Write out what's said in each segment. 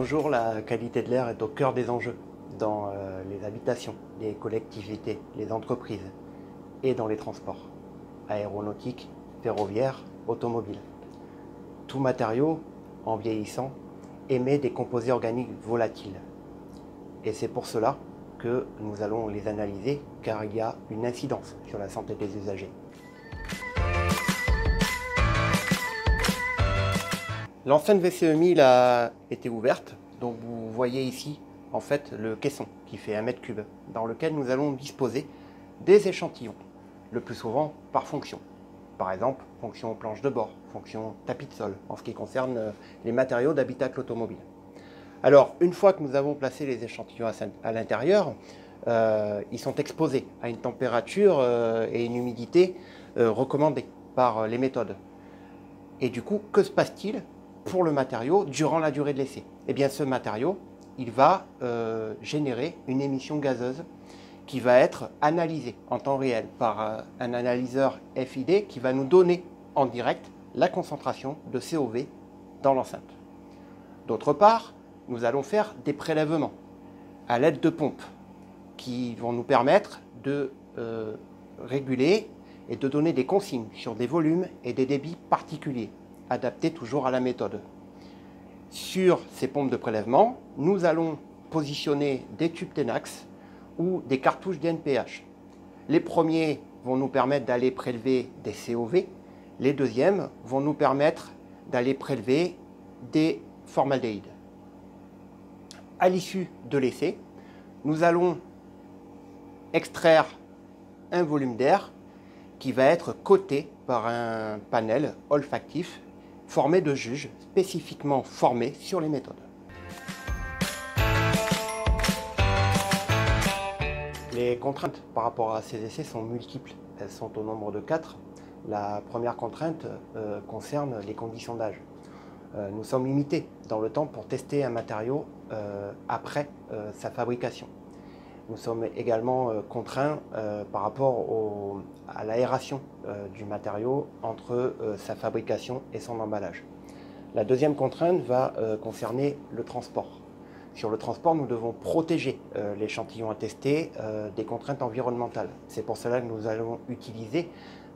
nos jours, la qualité de l'air est au cœur des enjeux dans les habitations, les collectivités, les entreprises et dans les transports aéronautiques, ferroviaires, automobiles. Tout matériau, en vieillissant, émet des composés organiques volatiles. Et c'est pour cela que nous allons les analyser, car il y a une incidence sur la santé des usagers. L'enceinte WC 1000 a été ouverte, donc vous voyez ici en fait le caisson qui fait 1 mètre cube, dans lequel nous allons disposer des échantillons, le plus souvent par fonction. Par exemple, fonction planche de bord, fonction tapis de sol, en ce qui concerne les matériaux d'habitacle automobile. Alors, une fois que nous avons placé les échantillons à l'intérieur, ils sont exposés à une température et une humidité recommandées par les méthodes. Et du coup, que se passe-t-il pour le matériau durant la durée de l'essai? Eh bien, ce matériau, il va générer une émission gazeuse qui va être analysée en temps réel par un analyseur FID qui va nous donner en direct la concentration de COV dans l'enceinte. D'autre part, nous allons faire des prélèvements à l'aide de pompes qui vont nous permettre de réguler et de donner des consignes sur des volumes et des débits particuliers, adaptés toujours à la méthode. Sur ces pompes de prélèvement, nous allons positionner des tubes Tenax ou des cartouches DNPH. Les premiers vont nous permettre d'aller prélever des COV, les deuxièmes vont nous permettre d'aller prélever des formaldéhydes. À l'issue de l'essai, nous allons extraire un volume d'air qui va être coté par un panel olfactif formé de juges spécifiquement formés sur les méthodes. Les contraintes par rapport à ces essais sont multiples. Elles sont au nombre de 4. La première contrainte concerne les conditions d'âge. Nous sommes limités dans le temps pour tester un matériau après sa fabrication. Nous sommes également contraints par rapport à l'aération du matériau entre sa fabrication et son emballage. La deuxième contrainte va concerner le transport. Sur le transport, nous devons protéger l'échantillon à tester des contraintes environnementales. C'est pour cela que nous allons utiliser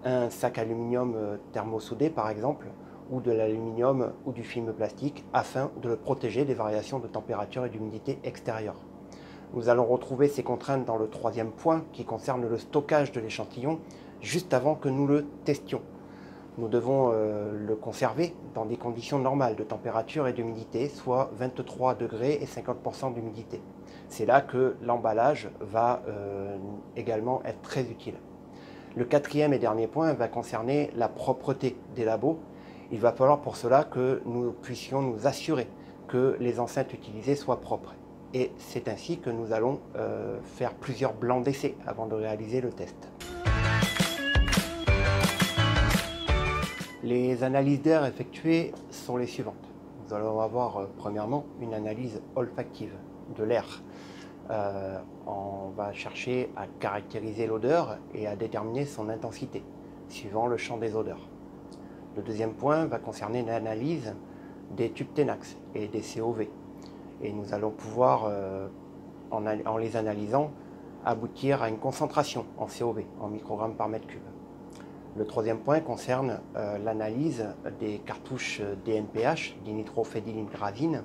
un sac aluminium thermosoudé par exemple, ou de l'aluminium ou du film plastique afin de le protéger des variations de température et d'humidité extérieure. Nous allons retrouver ces contraintes dans le troisième point qui concerne le stockage de l'échantillon juste avant que nous le testions. Nous devons le conserver dans des conditions normales de température et d'humidité, soit 23 degrés et 50% d'humidité. C'est là que l'emballage va également être très utile. Le quatrième et dernier point va concerner la propreté des labos. Il va falloir pour cela que nous puissions nous assurer que les enceintes utilisées soient propres. Et c'est ainsi que nous allons faire plusieurs blancs d'essai avant de réaliser le test. Les analyses d'air effectuées sont les suivantes. Nous allons avoir premièrement une analyse olfactive de l'air. On va chercher à caractériser l'odeur et à déterminer son intensité, suivant le champ des odeurs. Le deuxième point va concerner l'analyse des tubes Tenax et des COV. Et nous allons pouvoir, en les analysant, aboutir à une concentration en COV, en microgrammes par mètre cube. Le troisième point concerne l'analyse des cartouches DNPH, dinitrophédylgrazine,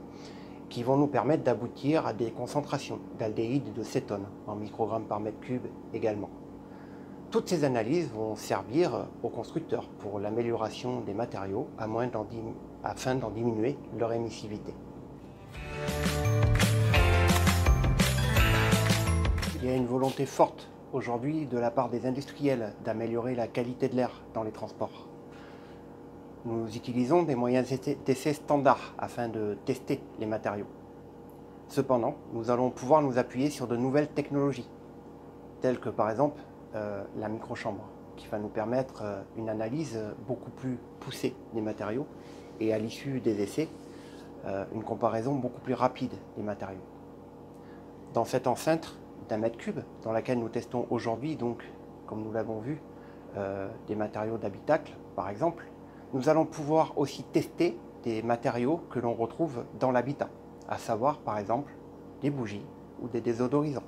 qui vont nous permettre d'aboutir à des concentrations d'aldéhyde et de cétone, en microgrammes par mètre cube également. Toutes ces analyses vont servir aux constructeurs pour l'amélioration des matériaux afin d'en diminuer leur émissivité. Il y a une volonté forte aujourd'hui de la part des industriels d'améliorer la qualité de l'air dans les transports. Nous utilisons des moyens d'essai standards afin de tester les matériaux. Cependant, nous allons pouvoir nous appuyer sur de nouvelles technologies, telles que par exemple la microchambre, qui va nous permettre une analyse beaucoup plus poussée des matériaux et à l'issue des essais, une comparaison beaucoup plus rapide des matériaux. Dans cette enceinte d'1 mètre cube, dans laquelle nous testons aujourd'hui, donc, comme nous l'avons vu, des matériaux d'habitacle, par exemple, nous allons pouvoir aussi tester des matériaux que l'on retrouve dans l'habitat, à savoir par exemple des bougies ou des désodorisants.